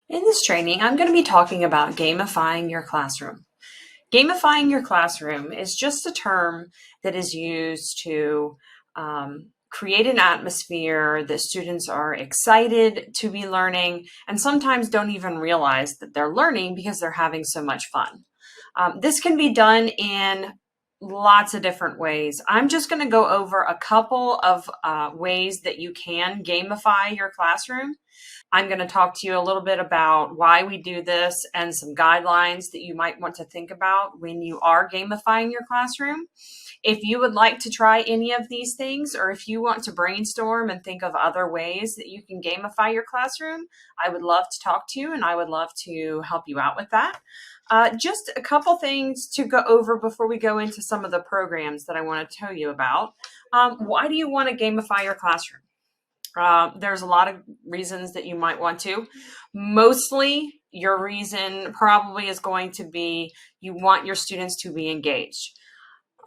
In this training, I'm going to be talking about gamifying your classroom. Gamifying your classroom is just a term that is used to create an atmosphere that students are excited to be learning and sometimes don't even realize that they're learning because they're having so much fun. This can be done in lots of different ways. I'm just going to go over a couple of ways that you can gamify your classroom. I'm going to talk to you a little bit about why we do this and some guidelines that you might want to think about when you are gamifying your classroom. If you would like to try any of these things, or if you want to brainstorm and think of other ways that you can gamify your classroom, I would love to talk to you and I would love to help you out with that. Just a couple things to go over before we go into some of the programs that I want to tell you about. Why do you want to gamify your classroom? There's a lot of reasons that you might want to. Mostly, your reason probably is going to be you want your students to be engaged.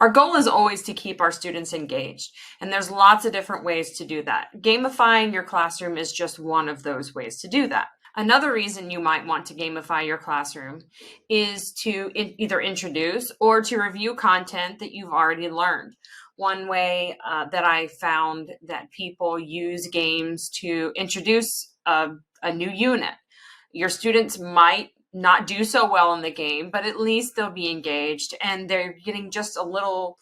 Our goal is always to keep our students engaged, and there's lots of different ways to do that. Gamifying your classroom is just one of those ways to do that. Another reason you might want to gamify your classroom is to either introduce or to review content that you've already learned. One way that I found that people use games to introduce a new unit. Your students might not do so well in the game, but at least they'll be engaged and they're getting just a little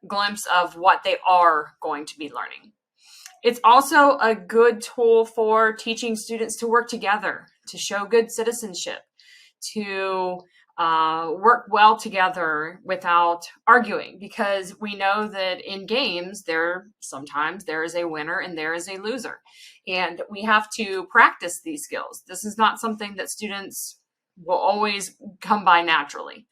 glimpse of what they are going to be learning. It's also a good tool for teaching students to work together, to show good citizenship, to work well together without arguing, because we know that in games sometimes there is a winner and there is a loser, and we have to practice these skills. This is not something that students will always come by naturally.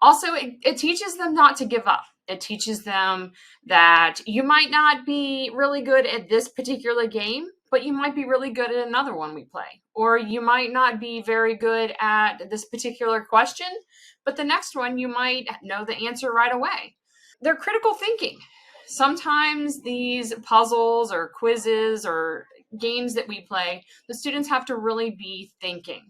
Also, it teaches them not to give up. It teaches them that you might not be really good at this particular game, but you might be really good at another one we play. Or you might not be very good at this particular question, but the next one you might know the answer right away. They're critical thinking. Sometimes these puzzles or quizzes or games that we play, the students have to really be thinking.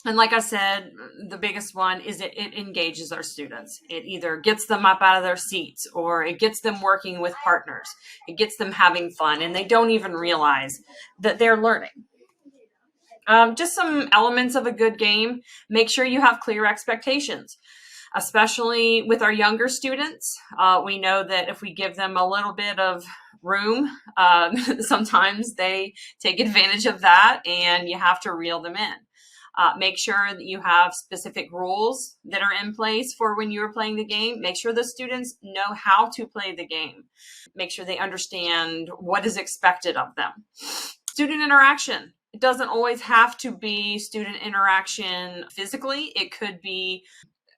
And like I said, the biggest one is it engages our students. It either gets them up out of their seats or it gets them working with partners. It gets them having fun and they don't even realize that they're learning. Just some elements of a good game. Make sure you have clear expectations, especially with our younger students. We know that if we give them a little bit of room, sometimes they take advantage of that and you have to reel them in. Make sure that you have specific rules that are in place for when you're playing the game. Make sure the students know how to play the game. Make sure they understand what is expected of them. Student interaction. It doesn't always have to be student interaction physically. It could be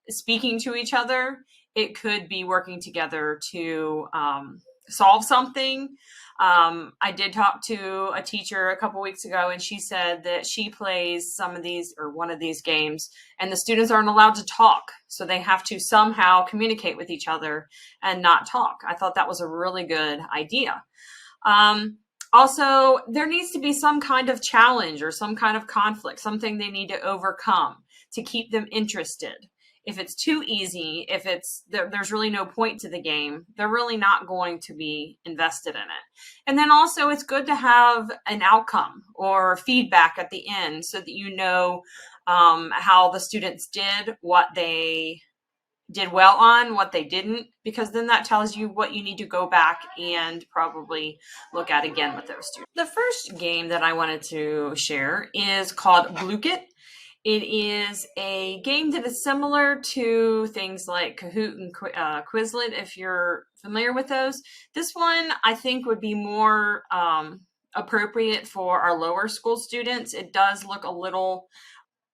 speaking to each other. It could be working together to solve something. I did talk to a teacher a couple weeks ago, and she said that she plays some of these or one of these games, and the students aren't allowed to talk. So they have to somehow communicate with each other and not talk. I thought that was a really good idea. Also, there needs to be some kind of challenge or some kind of conflict, something they need to overcome to keep them interested. If it's too easy, if there's really no point to the game, they're really not going to be invested in it. And then also it's good to have an outcome or feedback at the end so that you know how the students did, what they did well on, what they didn't, because then that tells you what you need to go back and probably look at again with those students. The first game that I wanted to share is called Blooket. It is a game that is similar to things like Kahoot and Quizlet, if you're familiar with those. This one, I think, would be more appropriate for our lower school students. It does look a little,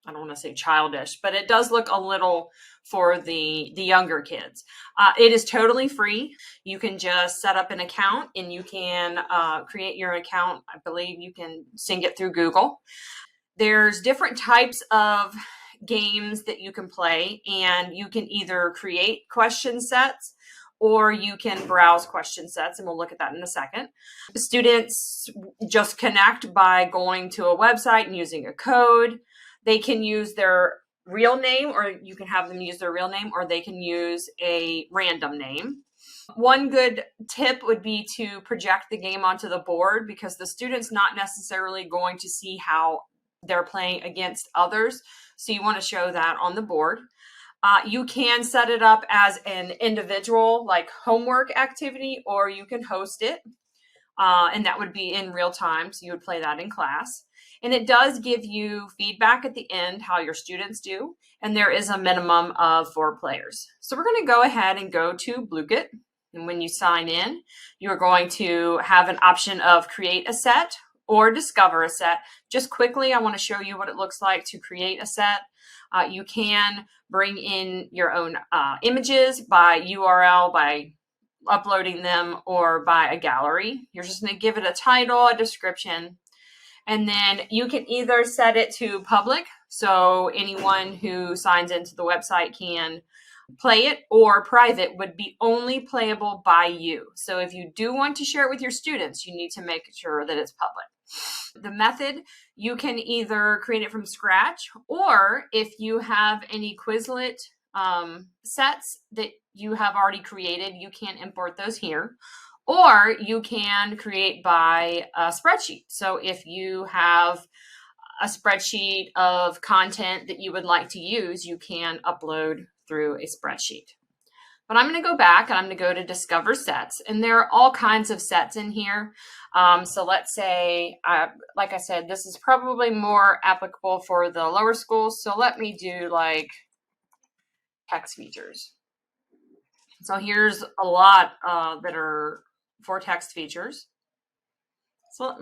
I don't want to say childish, but it does look a little for the younger kids. It is totally free. You can just set up an account and you can create your account. I believe you can sync it through Google. There's different types of games that you can play, and you can either create question sets or you can browse question sets, and we'll look at that in a second. Students just connect by going to a website and using a code. They can use their real name, or you can have them use their real name, or they can use a random name. One good tip would be to project the game onto the board, because the student's not necessarily going to see how they're playing against others. So you want to show that on the board. You can set it up as an individual, like homework activity, or you can host it. And that would be in real time. So you would play that in class. And it does give you feedback at the end, how your students do. And there is a minimum of 4 players. So we're going to go ahead and go to Blooket. And when you sign in, you're going to have an option of create a set or discover a set. Just quickly, I want to show you what it looks like to create a set. You can bring in your own images by URL, by uploading them, or by a gallery. You're just going to give it a title, a description, and then you can either set it to public, so anyone who signs into the website can play it, or private would be only playable by you. So if you do want to share it with your students, you need to make sure that it's public. The method, you can either create it from scratch, or if you have any Quizlet sets that you have already created, you can import those here, or you can create by a spreadsheet. So if you have a spreadsheet of content that you would like to use, you can upload through a spreadsheet. But I'm going to go back and I'm going to go to Discover Sets, and there are all kinds of sets in here. So let's say, like I said, this is probably more applicable for the lower schools. So let me do like text features. So here's a lot that are for text features. So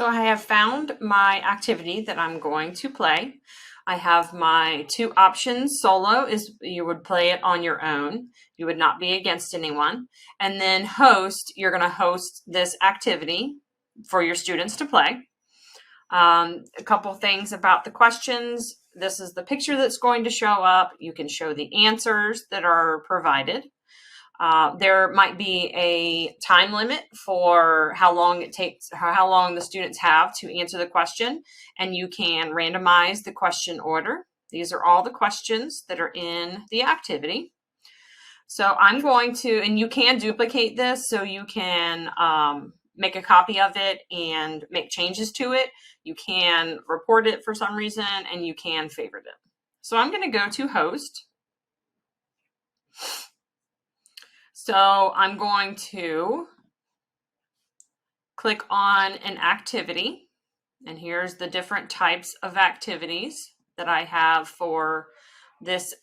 I have found my activity that I'm going to play. I have my 2 options. Solo is you would play it on your own. You would not be against anyone. And then host, you're going to host this activity for your students to play. A couple things about the questions. This is the picture that's going to show up. You can show the answers that are provided. There might be a time limit for how long it takes, how long the students have to answer the question, and you can randomize the question order. These are all the questions that are in the activity. So I'm going to, and you can duplicate this, so you can make a copy of it and make changes to it. You can report it for some reason, and you can favorite it. So I'm going to go to host. So I'm going to click on an activity, and here's the different types of activities that I have for this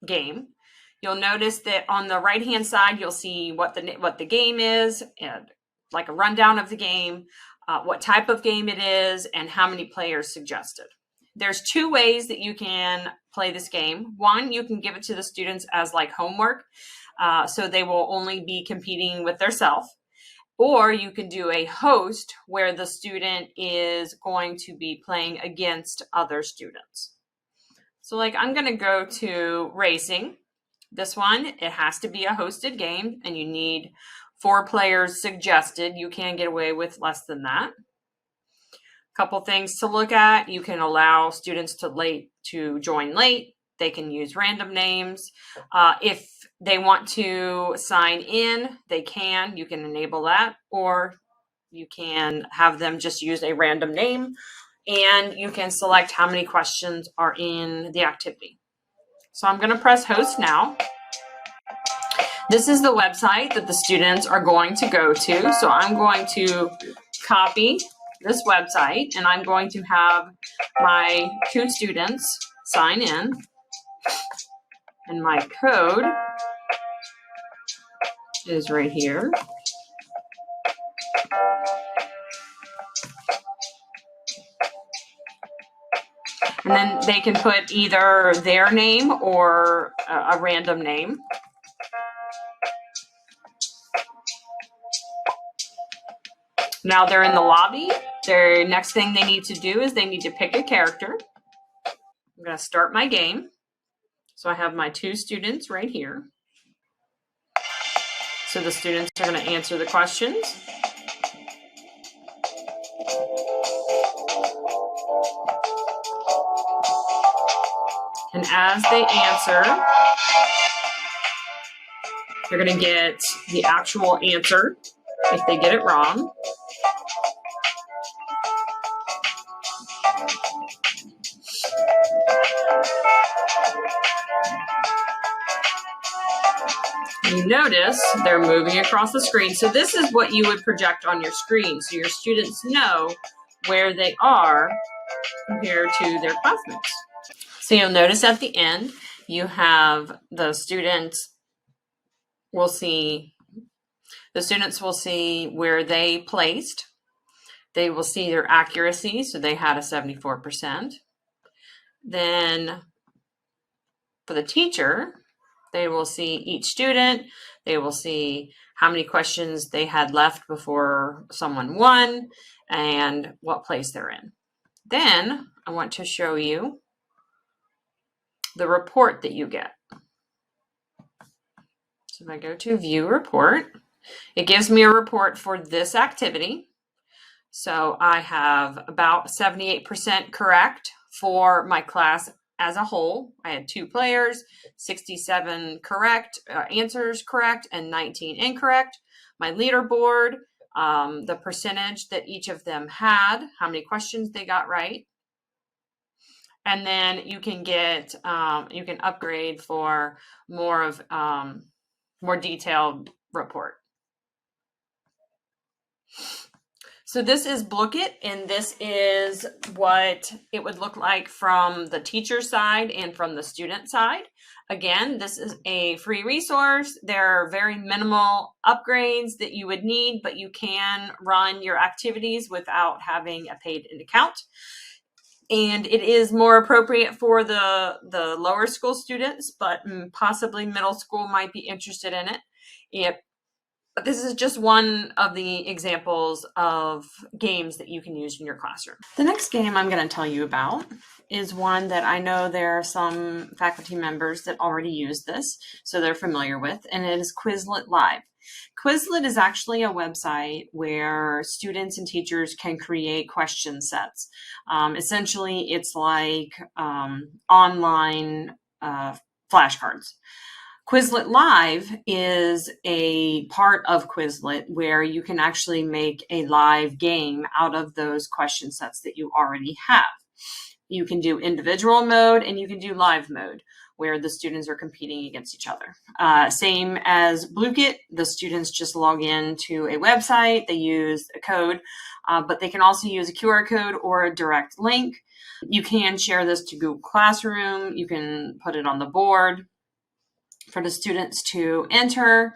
game. You'll notice that on the right-hand side, you'll see what the game is, and like a rundown of the game, what type of game it is, and how many players suggested. There's 2 ways that you can play this game. One, you can give it to the students as like homework, so they will only be competing with themselves. Or you can do a host where the student is going to be playing against other students. So like I'm going to go to racing. This one, it has to be a hosted game, and you need 4 players suggested. You can get away with less than that. Couple things to look at. You can allow students to join late. They can use random names. If they want to sign in, they can. You can enable that, or you can have them just use a random name, and you can select how many questions are in the activity. So I'm going to press host now. This is the website that the students are going to go to. So I'm going to copy this website, and I'm going to have my 2 students sign in, and my code is right here. And then they can put either their name or a random name. Now they're in the lobby. Their next thing they need to do is they need to pick a character. I'm going to start my game. So I have my 2 students right here. So the students are going to answer the questions. And as they answer, they're going to get the actual answer if they get it wrong. You notice they're moving across the screen. So this is what you would project on your screen, so your students know where they are compared to their classmates. So you'll notice at the end, you have the students will see where they placed. They will see their accuracy, so they had a 74%. Then for the teacher, they will see each student. They will see how many questions they had left before someone won and what place they're in. Then I want to show you the report that you get. So if I go to View Report, it gives me a report for this activity. So I have about 78% correct for my class as a whole. I had 2 players, 67 correct answers correct, and 19 incorrect. My leaderboard, the percentage that each of them had, how many questions they got right. And then you can get, you can upgrade for more detailed report. So this is Blooket, and this is what it would look like from the teacher side and from the student side. Again, this is a free resource. There are very minimal upgrades that you would need, but you can run your activities without having a paid account. And it is more appropriate for the lower school students, but possibly middle school might be interested in it. But this is just one of the examples of games that you can use in your classroom. The next game I'm going to tell you about is one that I know there are some faculty members that already use this, so they're familiar with, and it is Quizlet Live. Quizlet is actually a website where students and teachers can create question sets. Essentially, it's like online flashcards. Quizlet Live is a part of Quizlet where you can actually make a live game out of those question sets that you already have. You can do individual mode and you can do live mode where the students are competing against each other. Same as Blooket, the students just log in to a website, they use a code, but they can also use a QR code or a direct link. You can share this to Google Classroom, you can put it on the board for the students to enter.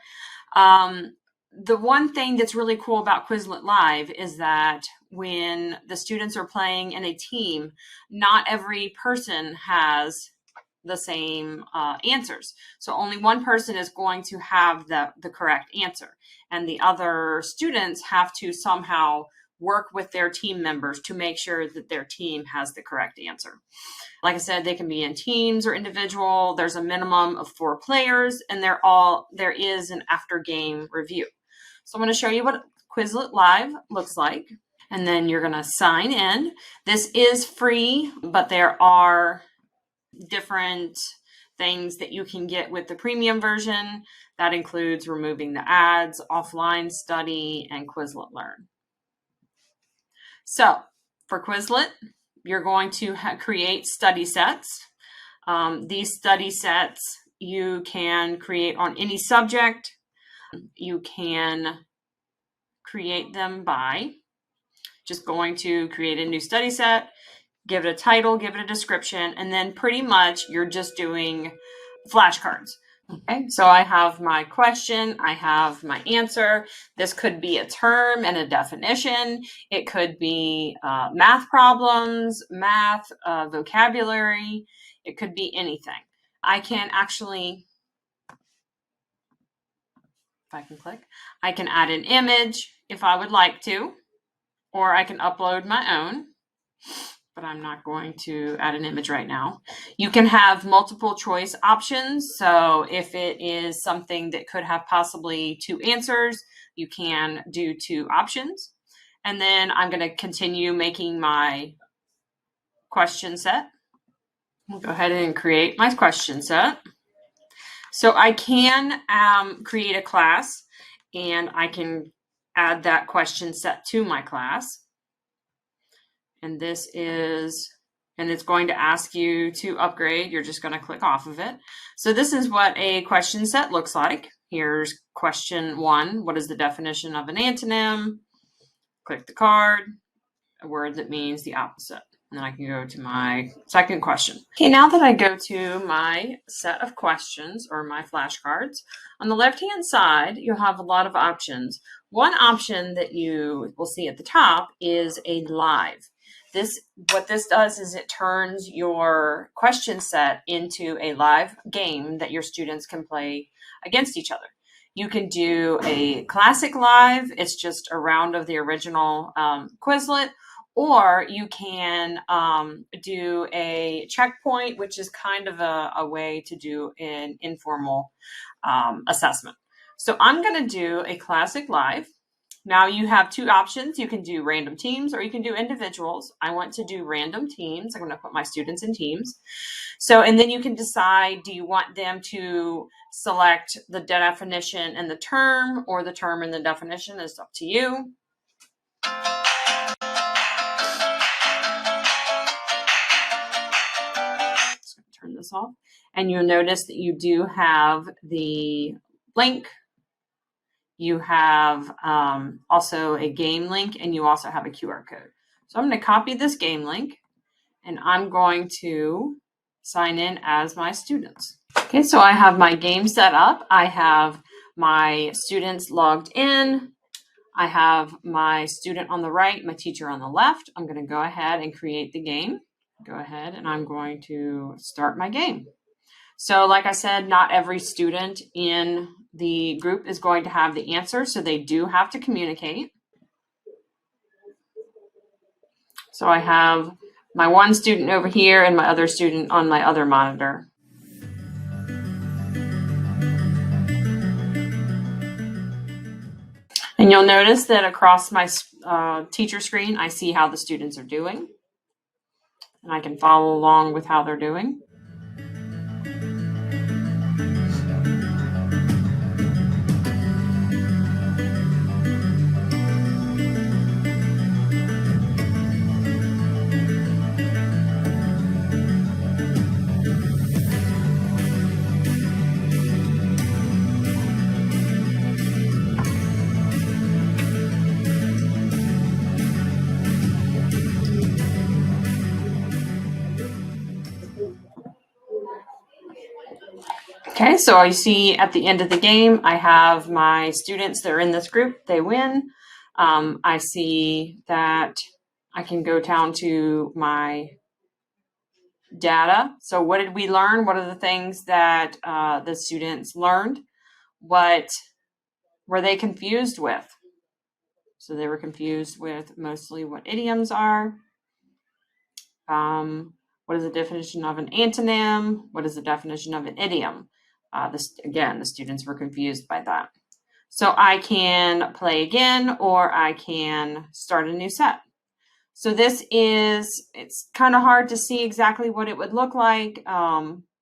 The one thing that's really cool about Quizlet Live is that when the students are playing in a team, not every person has the same answers. So only one person is going to have the correct answer. And the other students have to somehow work with their team members to make sure that their team has the correct answer. Like I said, they can be in teams or individual. There's a minimum of 4 players, and there is an after game review. So I'm going to show you what Quizlet Live looks like, and then you're going to sign in. This is free, but there are different things that you can get with the premium version. That includes removing the ads, offline study, and Quizlet Learn. So for Quizlet, you're going to create study sets. These study sets you can create on any subject. You can create them by just going to create a new study set, give it a title, give it a description, and then pretty much you're just doing flashcards. Okay, so I have my question, I have my answer. This could be a term and a definition. It could be math problems, math, vocabulary. It could be anything. I can actually, if I can click, I can add an image if I would like to, or I can upload my own. But I'm not going to add an image right now. You can have multiple choice options. So if it is something that could have possibly 2 answers, you can do 2 options. And then I'm going to continue making my question set. I'll go ahead and create my question set. So I can create a class, and I can add that question set to my class. And this is, and it's going to ask you to upgrade. You're just going to click off of it. So this is what a question set looks like. Here's question 1. What is the definition of an antonym? Click the card, a word that means the opposite. And then I can go to my second question. Okay, now that I go to my set of questions or my flashcards, on the left-hand side, you'll have a lot of options. One option that you will see at the top is a live. What this does is it turns your question set into a live game that your students can play against each other. You can do a classic live. It's just a round of the original Quizlet. Or you can do a checkpoint, which is kind of a way to do an informal assessment. So I'm going to do a classic live. Now you have 2 options. You can do random teams or you can do individuals. I want to do random teams. I'm going to put my students in teams. So, and then you can decide, do you want them to select the definition and the term, or the term and the definition? Is up to you. Turn this off, and you'll notice that you do have the link. You have also a game link, and you also have a QR code. So I'm going to copy this game link, and I'm going to sign in as my students. Okay, so I have my game set up. I have my students logged in. I have my student on the right, my teacher on the left. I'm going to go ahead and create the game. Go ahead, and I'm going to start my game. So like I said, not every student in the group is going to have the answer, so they do have to communicate. So I have my one student over here and my other student on my other monitor. And you'll notice that across my teacher screen, I see how the students are doing. And I can follow along with how they're doing. Okay, so you see at the end of the game, I have my students that are in this group, they win. I see that I can go down to my data. So what did we learn? What are the things that the students learned? What were they confused with? So they were confused with mostly what idioms are. What is the definition of an antonym? What is the definition of an idiom? Again, the students were confused by that. So I can play again, or I can start a new set. So it's kind of hard to see exactly what it would look like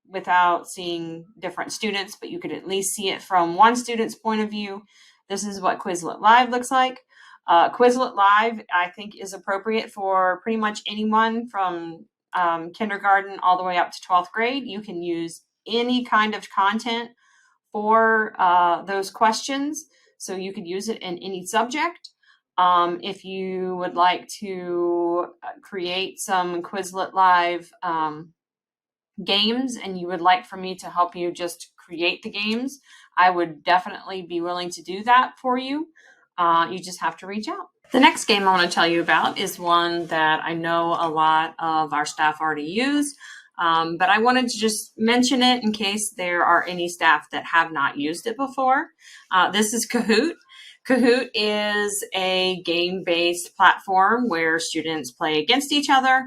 without seeing different students, but you could at least see it from one student's point of view. This is what Quizlet Live looks like. Quizlet Live, I think, is appropriate for pretty much anyone from kindergarten all the way up to 12th grade. You can use any kind of content for those questions. So you could use it in any subject. If you would like to create some Quizlet Live games and you would like for me to help you just create the games, I would definitely be willing to do that for you. You just have to reach out. The next game I want to tell you about is one that I know a lot of our staff already use, but I wanted to just mention it in case there are any staff that have not used it before. This is Kahoot. Kahoot is a game-based platform where students play against each other.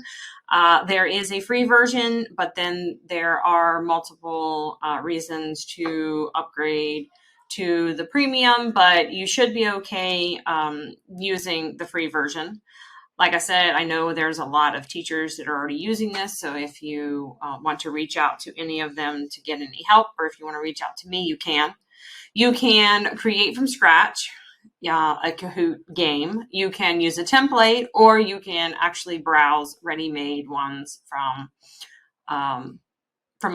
There is a free version, but then there are multiple reasons to upgrade to the premium, but you should be okay using the free version. Like I said, I know there's a lot of teachers that are already using this. So if you want to reach out to any of them to get any help, or if you want to reach out to me, you can. You can create from scratch a Kahoot game. You can use a template, or you can actually browse ready-made ones from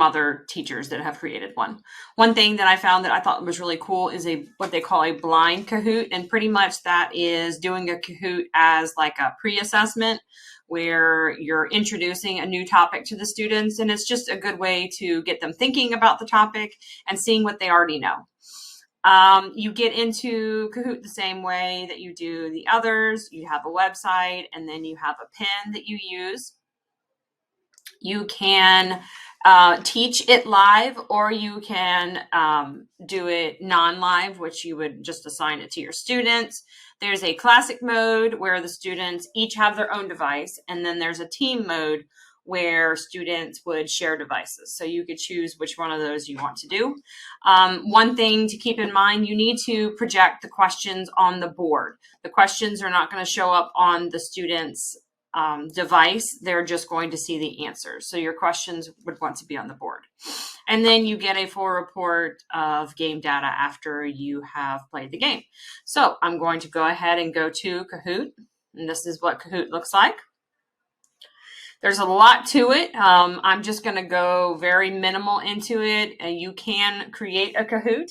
other teachers that have created one. One thing that I found that I thought was really cool is what they call a blind Kahoot, and pretty much that is doing a Kahoot as like a pre-assessment where you're introducing a new topic to the students, and it's just a good way to get them thinking about the topic and seeing what they already know. You get into Kahoot the same way that you do the others. You have a website, and then you have a pin that you use. You can teach it live, or you can do it non-live, which you would just assign it to your students. There's a classic mode where the students each have their own device, and then there's a team mode where students would share devices. So you could choose which one of those you want to do. One thing to keep in mind, you need to project the questions on the board. The questions are not going to show up on the student's device. They're just going to see the answers. So your questions would want to be on the board. And then you get a full report of game data after you have played the game. So I'm going to go ahead and go to Kahoot. And this is what Kahoot looks like. There's a lot to it. I'm just going to go very minimal into it. You can create a Kahoot.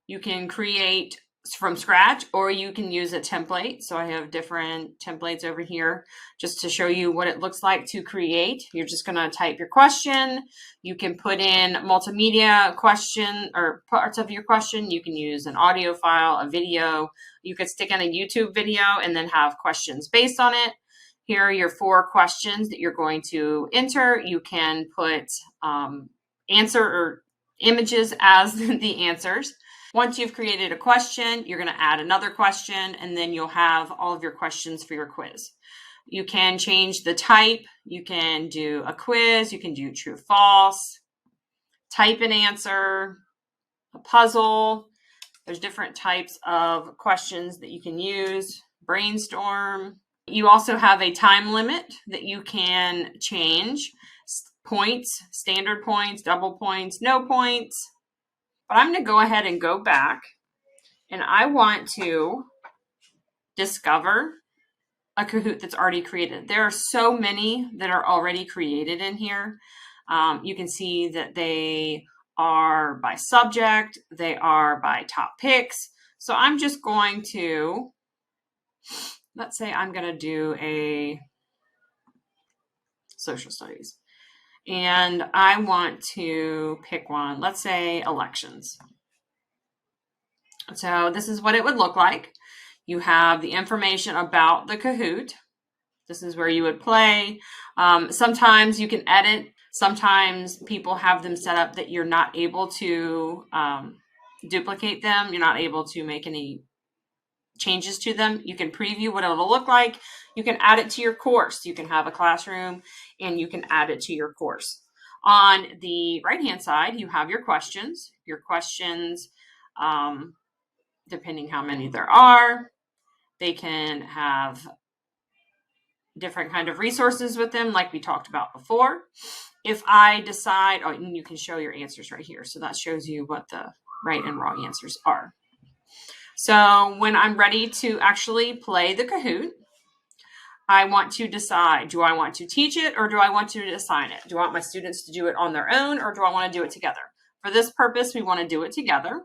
You can create from scratch, or you can use a template. So I have different templates over here just to show you what it looks like to create. You're just going to type your question. You can put in multimedia question or parts of your question. You can use an audio file, a video. You could stick in a YouTube video and then have questions based on it. Here are your 4 questions that you're going to enter. You can put answer or images as the answers. Once you've created a question, you're going to add another question, and then you'll have all of your questions for your quiz. You can change the type. You can do a quiz. You can do true, false, type an answer, a puzzle. There's different types of questions that you can use, brainstorm. You also have a time limit that you can change. Points, standard points, double points, no points. But I'm going to go ahead and go back, and I want to discover a Kahoot that's already created. There are so many that are already created in here. You can see that they are by subject, they are by top picks. So I'm just going to, let's say I'm going to do a social studies. And I want to pick one, let's say elections. So this is what it would look like. You have the information about the Kahoot. This is where you would play. Sometimes you can edit. Sometimes people have them set up that you're not able to duplicate them. You're not able to make any changes to them. You can preview what it'll look like. You can add it to your course. You can have a classroom and you can add it to your course. On the right-hand side, you have your questions. Your questions, depending how many there are, they can have different kind of resources with them, like we talked about before. If I decide, oh, and you can show your answers right here. So that shows you what the right and wrong answers are. So when I'm ready to actually play the Kahoot, I want to decide, do I want to teach it or do I want to assign it? Do I want my students to do it on their own or do I want to do it together? For this purpose, we want to do it together.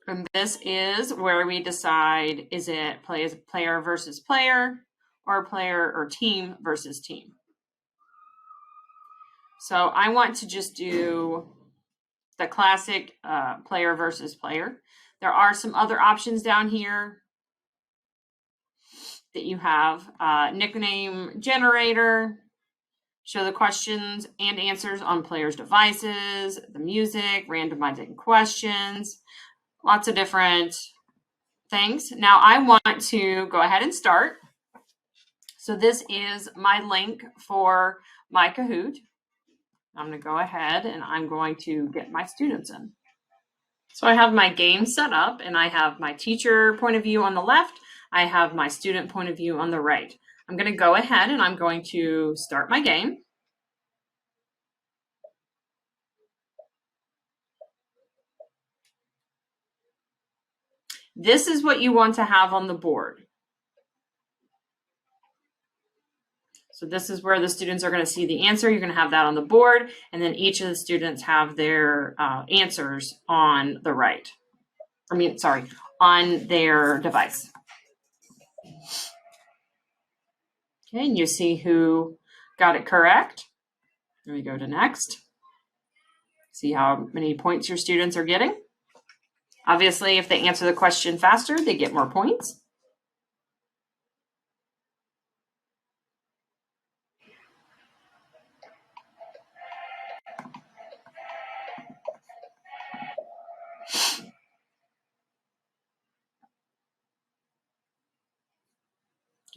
And this is where we decide, is it player versus player or player or team versus team? So I want to just do the classic player versus player. There are some other options down here that you have. Nickname generator, show the questions and answers on players' devices, the music, randomizing questions, lots of different things. Now I want to go ahead and start. So this is my link for my Kahoot. I'm going to go ahead and I'm going to get my students in. So I have my game set up, and I have my teacher point of view on the left. I have my student point of view on the right. I'm going to go ahead and I'm going to start my game. This is what you want to have on the board. So this is where the students are going to see the answer. You're going to have that on the board, and then each of the students have their answers on the right. On their device. Okay, and you see who got it correct. Then we go to next. See how many points your students are getting. Obviously, if they answer the question faster, they get more points.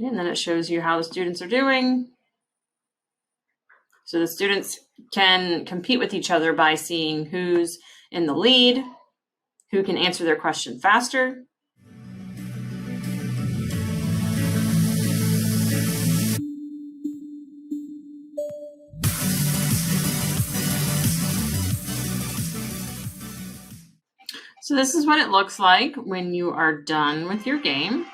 And then it shows you how the students are doing. So the students can compete with each other by seeing who's in the lead, who can answer their question faster. So this is what it looks like when you are done with your game.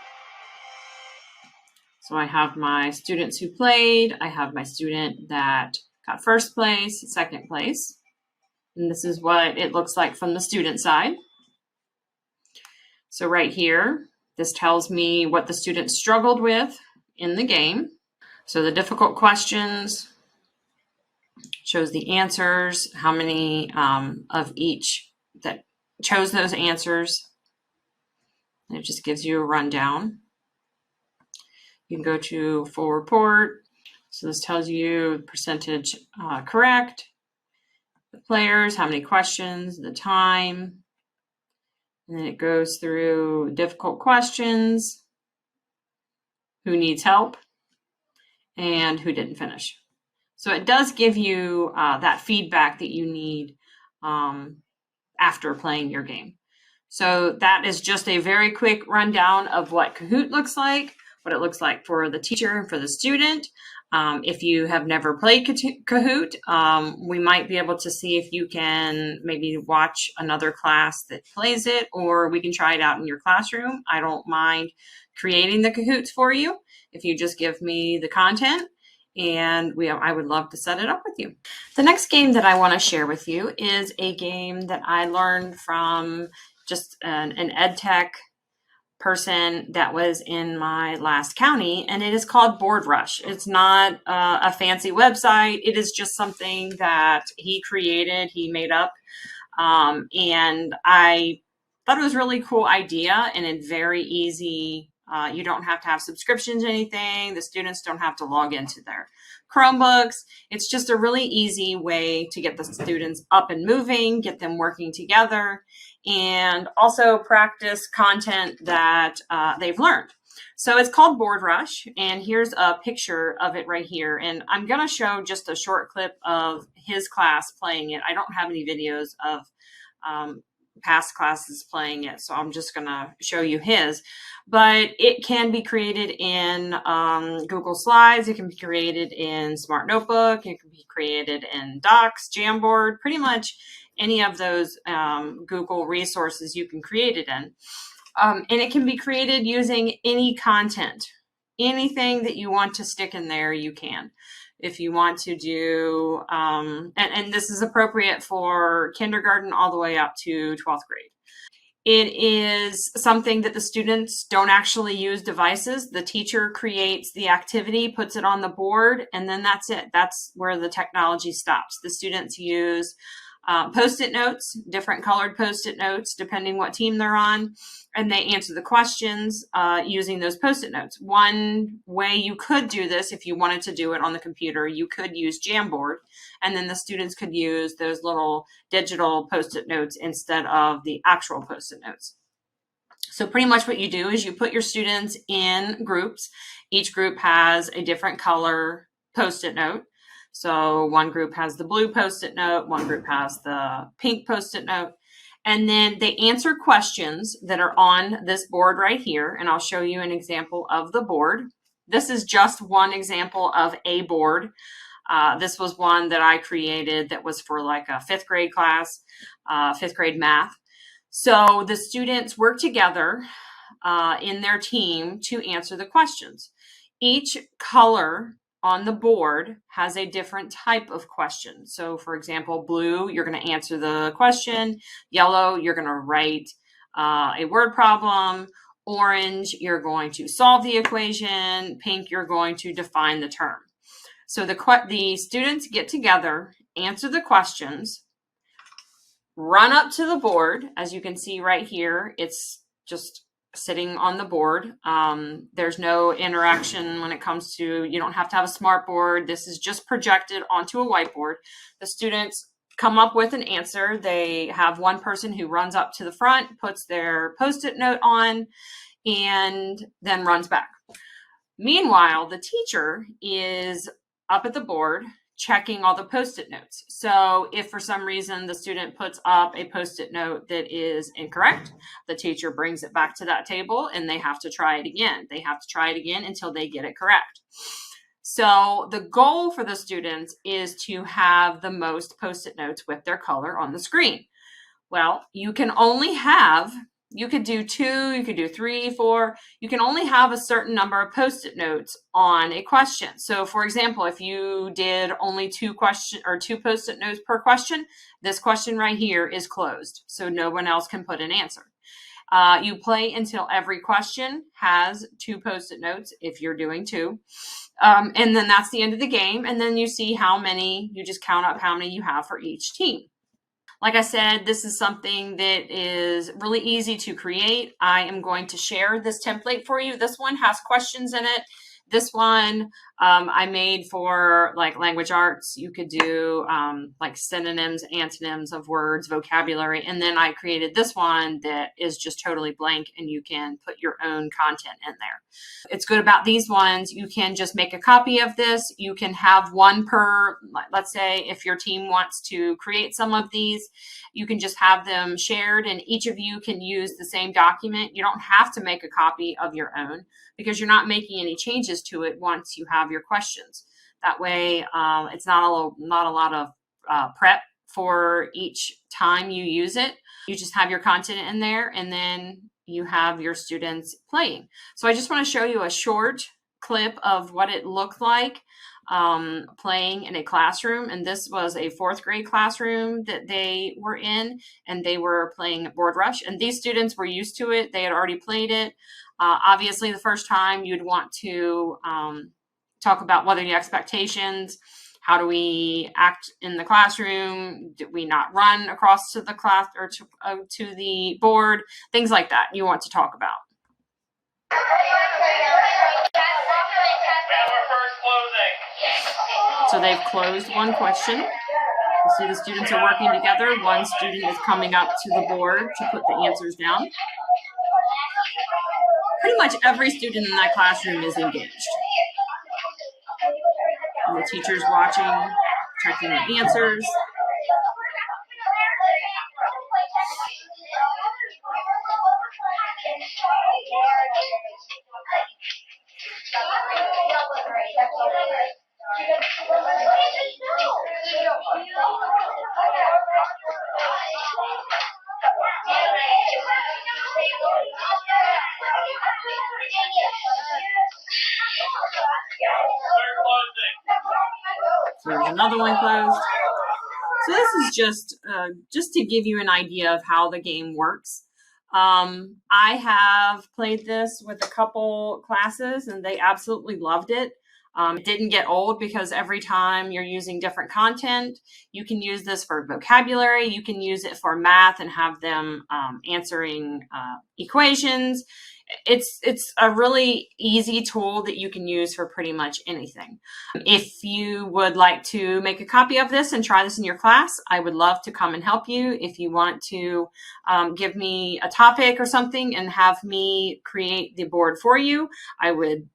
So I have my students who played. I have my student that got first place, second place. And this is what it looks like from the student side. So right here, this tells me what the student struggled with in the game. So the difficult questions shows the answers, how many of each that chose those answers. And it just gives you a rundown. You can go to full report. So this tells you percentage correct, the players, how many questions, the time, and then it goes through difficult questions, who needs help, and who didn't finish. So it does give you that feedback that you need after playing your game. So that is just a very quick rundown of what Kahoot looks like, what it looks like for the teacher and for the student. If you have never played Kahoot, we might be able to see if you can maybe watch another class that plays it, or we can try it out in your classroom. I don't mind creating the Kahoots for you if you just give me the content, and I would love to set it up with you. The next game that I want to share with you is a game that I learned from just an ed tech person that was in my last county, and it is called Board Rush. It's not a fancy website. It is just something that he created, he made up, and I thought it was a really cool idea, and it's very easy. You don't have to have subscriptions or anything. The students don't have to log into their Chromebooks. It's just a really easy way to get the students up and moving, get them working together, and also practice content that they've learned. So it's called Board Rush, and here's a picture of it right here. And I'm going to show just a short clip of his class playing it. I don't have any videos of past classes playing it, so I'm just going to show you his. But it can be created in Google Slides. It can be created in Smart Notebook. It can be created in Docs, Jamboard, pretty much any of those Google resources you can create it in. And it can be created using any content. Anything that you want to stick in there, you can. If you want to do, and this is appropriate for kindergarten all the way up to 12th grade. It is something that the students don't actually use devices. The teacher creates the activity, puts it on the board, and then that's it. That's where the technology stops. The students use Post-it notes, different colored Post-it notes, depending what team they're on, and they answer the questions using those Post-it notes. One way you could do this, if you wanted to do it on the computer, you could use Jamboard, and then the students could use those little digital Post-it notes instead of the actual Post-it notes. So pretty much what you do is you put your students in groups. Each group has a different color Post-it note. So one group has the blue Post-it note, one group has the pink Post-it note, And then they answer questions that are on this board right here. And I'll show you an example of the board. This is just one example of a board. This was one that I created that was for like a 5th grade class, 5th grade math. So the students work together in their team to answer the questions. Each color on the board has a different type of question. So for example, blue, you're going to answer the question. Yellow, you're going to write a word problem. Orange, you're going to solve the equation. Pink, you're going to define the term. So the students get together, answer the questions, run up to the board. As you can see right here, it's just sitting on the board. There's no interaction when it comes to, you don't have to have a smart board. This is just projected onto a whiteboard. The students come up with an answer. They have one person who runs up to the front, puts their Post-it note on, and then runs back. Meanwhile, the teacher is up at the board checking all the Post-it notes. So if for some reason the student puts up a Post-it note that is incorrect, the teacher brings it back to that table and they have to try it again. They have to try it again until they get it correct. So the goal for the students is to have the most Post-it notes with their color on the screen. Well, you can only have, you could do 2, you could do 3, 4. You can only have a certain number of Post-it notes on a question. So for example, if you did only 2 Post-it notes per question, this question right here is closed. So no one else can put an answer. You play until every question has 2 Post-it notes if you're doing 2. And then that's the end of the game. And then you see how many, you just count up how many you have for each team. Like I said, this is something that is really easy to create. I am going to share this template for you. This one has questions in it. This one I made for like language arts. You could do like synonyms, antonyms of words, vocabulary. And then I created this one that is just totally blank and you can put your own content in there. It's good about these ones. You can just make a copy of this. You can have one per, let's say if your team wants to create some of these, you can just have them shared and each of you can use the same document. You don't have to make a copy of your own because you're not making any changes to it once you have your questions. That way, it's not a lot of prep for each time you use it. You just have your content in there and then you have your students playing. So I just want to show you a short clip of what it looked like playing in a classroom. And this was a 4th grade classroom that they were in, and they were playing Board Rush. And these students were used to it. They had already played it. Obviously, the first time you'd want to talk about what are the expectations, how do we act in the classroom, do we not run across to the class or to the board, things like that you want to talk about. So they've closed one question. You see the students are working together. One student is coming up to the board to put the answers down. Pretty much every student in that classroom is engaged. And the teacher's watching, checking the answers. So there's another one closed. So this is just to give you an idea of how the game works. I have played this with a couple classes and they absolutely loved it. It didn't get old because every time you're using different content, you can use this for vocabulary, you can use it for math and have them answering equations. It's a really easy tool that you can use for pretty much anything. If you would like to make a copy of this and try this in your class, I would love to come and help you. If you want to give me a topic or something and have me create the board for you, I would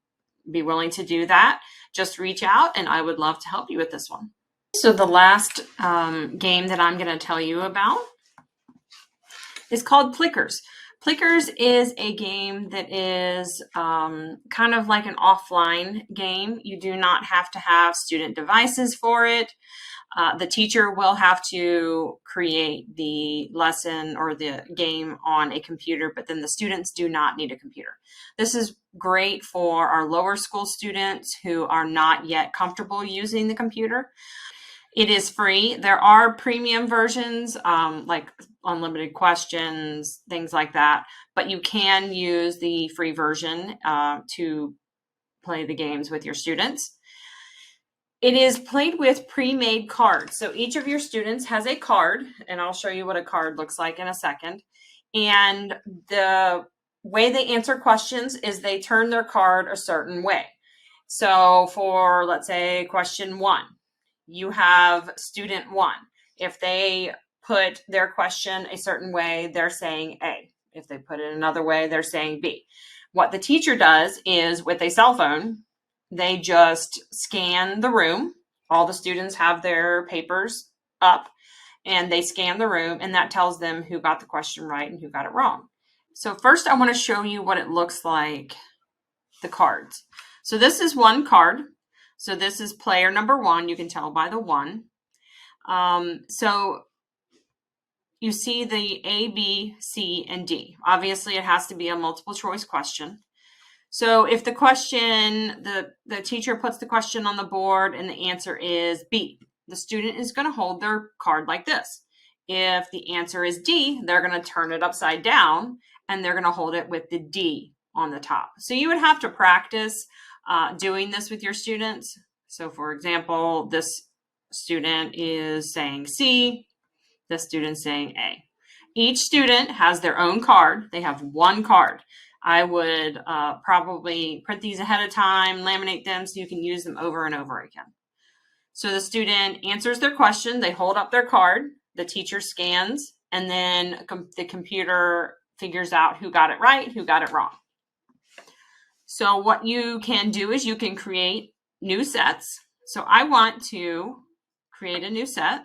be willing to do that. Just reach out and I would love to help you with this one. So the last game that I'm going to tell you about is called Plickers. Plickers is a game that is kind of like an offline game. You do not have to have student devices for it. The teacher will have to create the lesson or the game on a computer, but then the students do not need a computer. This is great for our lower school students who are not yet comfortable using the computer. It is free. There are premium versions, like unlimited questions, things like that, but you can use the free version to play the games with your students. It is played with pre-made cards. So each of your students has a card, and I'll show you what a card looks like in a second. And the way they answer questions is they turn their card a certain way. So for, let's say, question 1, you have student 1. If they put their question a certain way, they're saying A. If they put it another way, they're saying B. What the teacher does is, with a cell phone, they just scan the room. All the students have their papers up, and they scan the room, and that tells them who got the question right and who got it wrong. So first I want to show you what it looks like, the cards. So this is one card. So this is player number 1. You can tell by the 1. So you see the A, B, C, and D. Obviously, it has to be a multiple choice question. So if the question, the teacher puts the question on the board and the answer is B, the student is going to hold their card like this. If the answer is D, they're going to turn it upside down and they're going to hold it with the D on the top. So you would have to practice doing this with your students. So for example, this student is saying C, this student saying A. Each student has their own card. They have one card. I would probably print these ahead of time, laminate them so you can use them over and over again. So the student answers their question, they hold up their card, the teacher scans, and then the computer figures out who got it right, who got it wrong. So what you can do is you can create new sets. So I want to create a new set,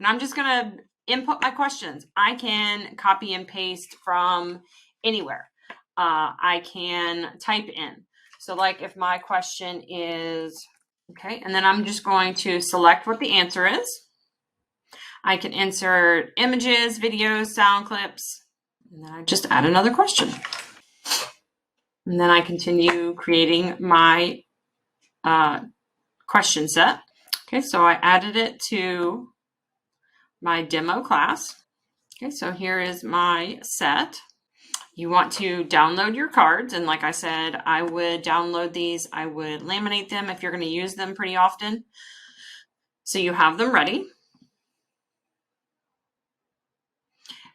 and I'm just going to input my questions. I can copy and paste from anywhere. I can type in. So like if my question is, okay, and then I'm just going to select what the answer is. I can insert images, videos, sound clips, and then I just add another question. And then I continue creating my question set. Okay, so I added it to my demo class. Okay, so here is my set. You want to download your cards, and like I said, I would download these. I would laminate them if you're going to use them pretty often. So you have them ready.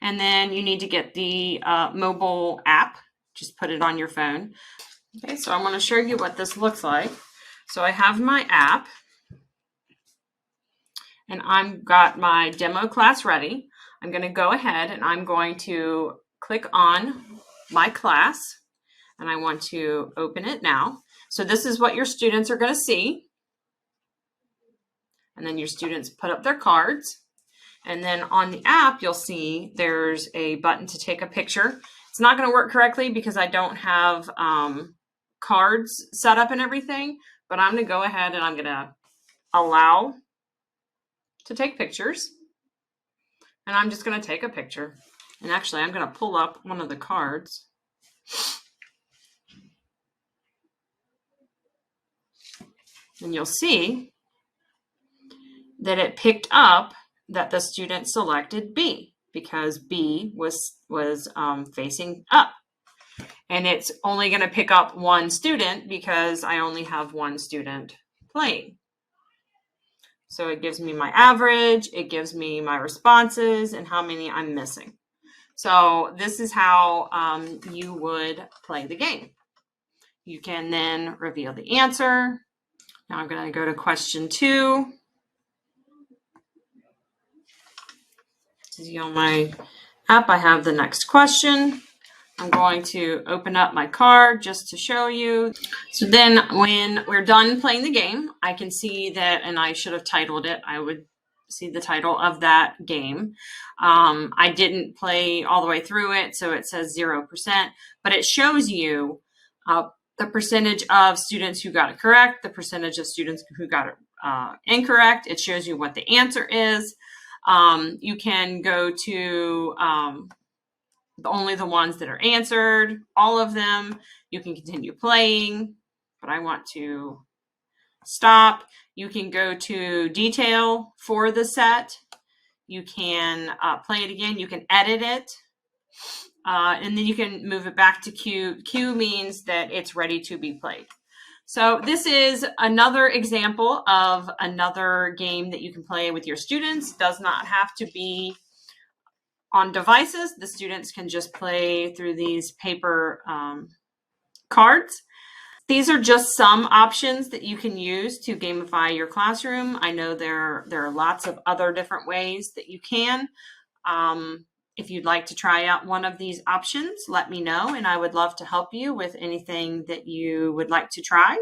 And then you need to get the mobile app. Just put it on your phone. Okay, so I'm going to show you what this looks like. So I have my app, and I've got my demo class ready. I'm going to go ahead and I'm going to click on my class, and I want to open it now. So this is what your students are going to see. And then your students put up their cards. And then on the app, you'll see there's a button to take a picture. It's not going to work correctly because I don't have cards set up and everything, but I'm going to go ahead and I'm going to allow to take pictures. And I'm just going to take a picture. And actually, I'm going to pull up one of the cards. And you'll see that it picked up that the student selected B because B was facing up. And it's only going to pick up one student because I only have one student playing. So it gives me my average, it gives me my responses, and how many I'm missing. So this is how you would play the game. You can then reveal the answer. Now I'm going to go to question 2. See on my app, I have the next question. I'm going to open up my card just to show you. So then when we're done playing the game, I can see that, and I should have titled it. I would see the title of that game. I didn't play all the way through it, so it says 0%, but it shows you the percentage of students who got it correct, the percentage of students who got it incorrect. It shows you what the answer is. You can go to only the ones that are answered, all of them. You can continue playing, but I want to stop. You can go to detail for the set. You can play it again. You can edit it. And then you can move it back to queue. Queue means that it's ready to be played. So this is another example of another game that you can play with your students. It does not have to be on devices. The students can just play through these paper cards. These are just some options that you can use to gamify your classroom. I know there are lots of other different ways that you can. If you'd like to try out one of these options, let me know, and I would love to help you with anything that you would like to try.